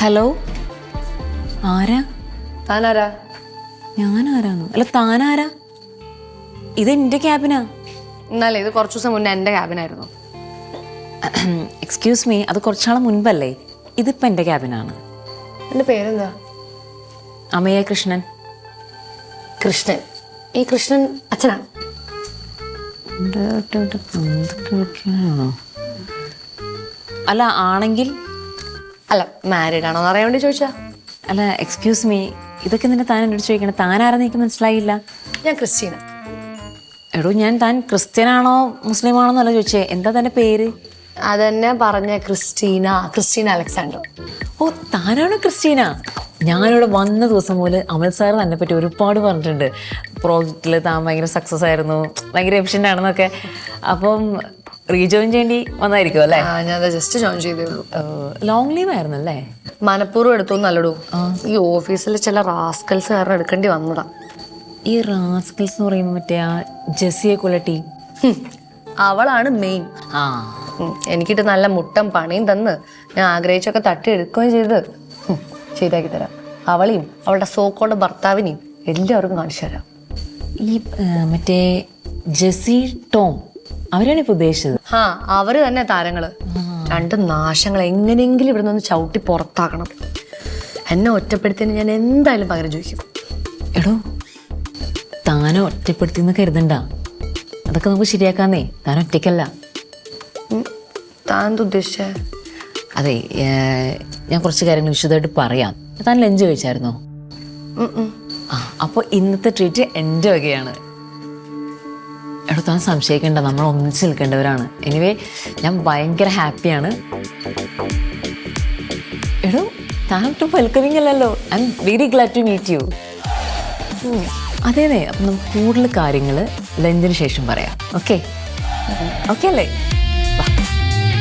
Hello, ആരാ? താനാരാ? ഞാനാരാന്ന്? അല്ല, താനാരാ? ഇത് എന്റെ ക്യാബിനാ. എന്നാലേ ഇത് കുറച്ചു ദിവസം മുന്നേ എൻ്റെ ക്യാബിനായിരുന്നു. എക്സ്ക്യൂസ് മീ, അത് കുറച്ചാൾ മുൻപല്ലേ? ഇതിപ്പോ എന്റെ ക്യാബിനാണ്. എൻ്റെ പേരെന്താ? അമയ കൃഷ്ണൻ. കൃഷ്ണൻ. ഈ കൃഷ്ണൻ അച്ഛനാ? അല്ല, ആണെങ്കിൽ അല്ല, മാരീഡ് ആണോ എന്ന് അറിയാൻ വേണ്ടി ചോദിച്ചാ. അല്ല, എക്സ്ക്യൂസ് മീ, ഇതൊക്കെ നിന്നെ താൻ എന്നോട് ചോദിക്കണേ. താനാരെന്ന് എനിക്ക് മനസ്സിലായില്ല. ഞാൻ ക്രിസ്റ്റീന. എടോ, ഞാൻ താൻ ക്രിസ്ത്യനാണോ മുസ്ലിം ആണോ എന്നല്ല ചോദിച്ചേ. എന്താ തന്റെ പേര്? അതെന്നെ പറഞ്ഞ ക്രിസ്റ്റീന അലക്സാണ്ടർ. ഓ, താനാണോ ക്രിസ്റ്റീന? ഞാനിവിടെ വന്ന ദിവസം മുതൽ അമൽ സാർ തന്നെ പറ്റി ഒരുപാട് പറഞ്ഞിട്ടുണ്ട്. പ്രോജക്റ്റിൽ താൻ ഭയങ്കര സക്സസ് ആയിരുന്നു, ഭയങ്കര എഫിഷ്യൻ്റ് ആണെന്നൊക്കെ. അപ്പം റീജോയിൻ ചെയ്യേണ്ടി വന്നായിരിക്കും അല്ലേ? ഞാൻ ജസ്റ്റ് ജോയിൻ ചെയ്തേ ഉള്ളൂ. ലോങ് ലീവ് ആയിരുന്നല്ലേ? മനഃപൂർവ്വം എടുത്തു നല്ലടൂ. ഈ ഓഫീസിൽ ചില റാസ്കൽസ് കാരണം എടുക്കേണ്ടി വന്നതാ. ഈ റാസ്കൽസ് എന്ന് പറയുമ്പോൾ മറ്റേ ആ ജെസ്സിയെ കൊല ടീം, അവളാണ് മെയിൻ. ആ എനിക്കിട്ട് നല്ല മുട്ടം പണിയും തന്ന് ഞാൻ ആഗ്രഹിച്ചൊക്കെ തട്ടിയെടുക്കുകയും ചെയ്ത് ശരിയാക്കി തരാം. അവളെയും അവളുടെ സോക്കോളുടെ ഭർത്താവിനെയും എല്ലാവർക്കും കാണിച്ചു തരാം. ഈ മറ്റേ ജെസ്സി ടോം അവരാണ് ഇപ്പൊ ഉദ്ദേശിച്ചത്. അവര് തന്നെ താരങ്ങള്. രണ്ട് നാശങ്ങൾ എങ്ങനെയെങ്കിലും ഇവിടെ നിന്ന് ചവിട്ടി പുറത്താക്കണം. എന്നെ ഒറ്റപ്പെടുത്തിയതിന് ഞാൻ എന്തായാലും പകരം ചോദിക്കും. എടോ, താനെ ഒറ്റപ്പെടുത്തിന്ന് കരുതണ്ട. അതൊക്കെ നമുക്ക് ശരിയാക്കാന്നേ. താൻ ഒറ്റയ്ക്കല്ല. താൻ ഉദ്ദേശിച്ചേ? അതെ, ഞാൻ കുറച്ച് കാര്യങ്ങൾ വിശദമായിട്ട് പറയാം. താൻ ലഞ്ച് കഴിച്ചായിരുന്നോ? അപ്പോൾ ഇന്നത്തെ ട്രീറ്റ് എൻ്റെ വകയാണ്. എടോ, താൻ സംശയിക്കേണ്ട, നമ്മൾ ഒന്നിച്ച് നിൽക്കേണ്ടവരാണ്. എനിവേ, ഞാൻ ഭയങ്കര ഹാപ്പിയാണ്. എടോ, താൻ ഒട്ടും വെൽക്കമിങ് അല്ലല്ലോ. I am very glad to meet you. അതേനെ, അപ്പം നമുക്ക് കൂടുതൽ കാര്യങ്ങൾ ലഞ്ചിന് ശേഷം പറയാം. ഓക്കെ ഓക്കെ അല്ലേ?